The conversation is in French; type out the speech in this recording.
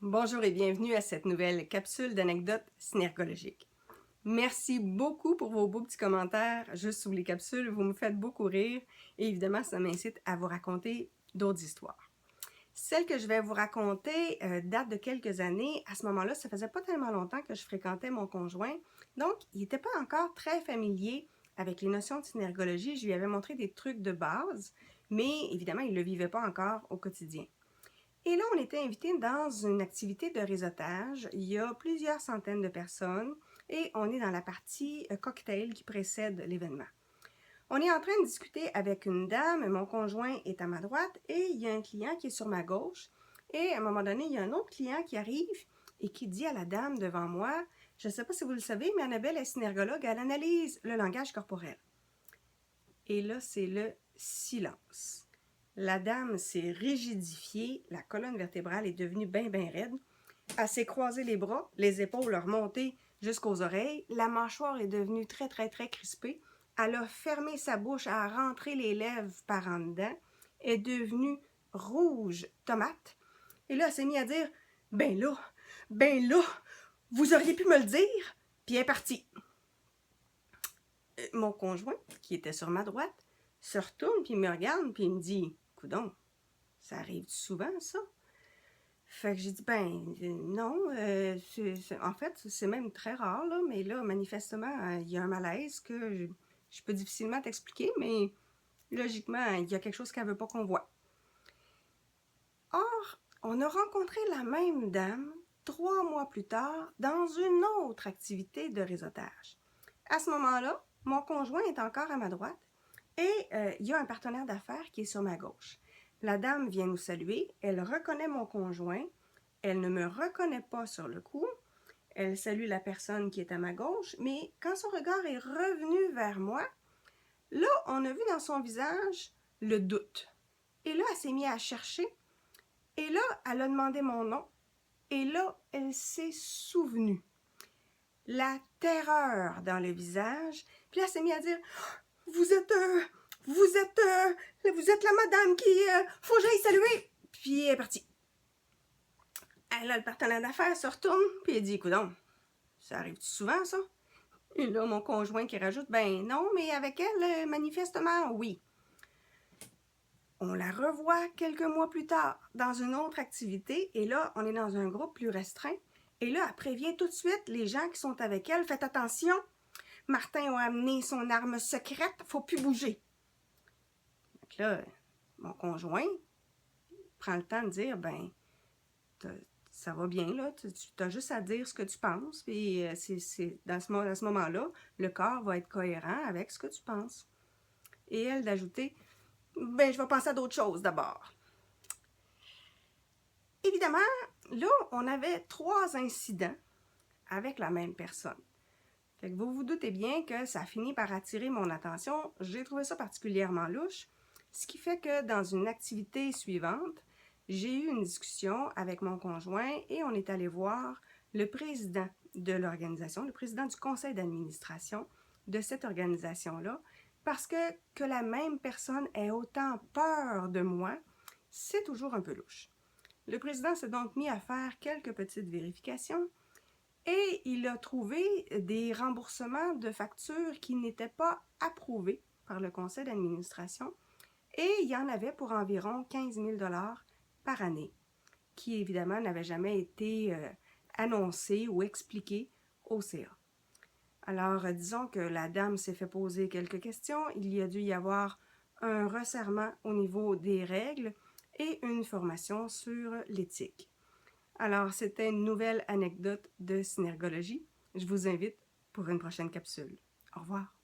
Bonjour et bienvenue à cette nouvelle capsule d'anecdotes synergologiques. Merci beaucoup pour vos beaux petits commentaires juste sous les capsules, vous me faites beaucoup rire et évidemment ça m'incite à vous raconter d'autres histoires. Celle que je vais vous raconter date de quelques années. À ce moment-là, ça faisait pas tellement longtemps que je fréquentais mon conjoint, donc il n'était pas encore très familier avec les notions de synergologie. Je lui avais montré des trucs de base, mais évidemment il ne le vivait pas encore au quotidien. Et là, on était invité dans une activité de réseautage. Il y a plusieurs centaines de personnes et on est dans la partie cocktail qui précède l'événement. On est en train de discuter avec une dame, mon conjoint est à ma droite et il y a un client qui est sur ma gauche. Et à un moment donné, il y a un autre client qui arrive et qui dit à la dame devant moi, je ne sais pas si vous le savez, mais Annabelle est synergologue, elle analyse le langage corporel. Et là, c'est le silence. La dame s'est rigidifiée, la colonne vertébrale est devenue bien raide. Elle s'est croisée les bras, les épaules remontées jusqu'aux oreilles. La mâchoire est devenue très crispée. Elle a fermé sa bouche, elle a rentré les lèvres par en dedans. Elle est devenue rouge tomate. Et là, elle s'est mise à dire « ben là, vous auriez pu me le dire. » Puis elle est partie. Mon conjoint, qui était sur ma droite, se retourne, puis il me regarde, puis il me dit « Coudon, ça arrive souvent, ça? » Fait que j'ai dit « Ben, non, en fait, c'est même très rare, là, mais là, manifestement, il y a un malaise que je peux difficilement t'expliquer, mais logiquement, il y a quelque chose qu'elle veut pas qu'on voit. » Or, on a rencontré la même dame 3 mois plus tard dans une autre activité de réseautage. À ce moment-là, mon conjoint est encore à ma droite et il y a un partenaire d'affaires qui est sur ma gauche. La dame vient nous saluer, elle reconnaît mon conjoint, elle ne me reconnaît pas sur le coup, elle salue la personne qui est à ma gauche, mais quand son regard est revenu vers moi, là, on a vu dans son visage le doute. Et là, elle s'est mise à chercher, et là, elle a demandé mon nom, et là, elle s'est souvenue. La terreur dans le visage, puis là, elle s'est mise à dire vous êtes la madame qui, faut que j'aille saluer. Puis elle est partie. Elle a le partenaire d'affaires, se retourne, puis elle dit, coudonc, ça arrive souvent, ça? Et là, mon conjoint qui rajoute, ben non, mais avec elle, manifestement, oui. On la revoit quelques mois plus tard dans une autre activité, et là, on est dans un groupe plus restreint. Et là, elle prévient tout de suite les gens qui sont avec elle, faites attention, Martin a amené son arme secrète, faut plus bouger. Donc là, mon conjoint prend le temps de dire, ben, ça va bien, là, tu as juste à dire ce que tu penses, puis à ce moment-là, le corps va être cohérent avec ce que tu penses. Et elle d'ajouter, ben, je vais penser à d'autres choses d'abord. Évidemment, là, on avait 3 incidents avec la même personne. Fait que vous vous doutez bien que ça a fini par attirer mon attention. J'ai trouvé ça particulièrement louche, ce qui fait que dans une activité suivante, j'ai eu une discussion avec mon conjoint et on est allé voir le président de l'organisation, le président du conseil d'administration de cette organisation-là, parce que la même personne ait autant peur de moi, c'est toujours un peu louche. Le président s'est donc mis à faire quelques petites vérifications et il a trouvé des remboursements de factures qui n'étaient pas approuvés par le conseil d'administration et il y en avait pour environ 15 000 $ par année, qui évidemment n'avaient jamais été annoncés ou expliqués au CA. Alors, disons que la dame s'est fait poser quelques questions, il y a dû y avoir un resserrement au niveau des règles et une formation sur l'éthique. Alors, c'était une nouvelle anecdote de synergologie. Je vous invite pour une prochaine capsule. Au revoir.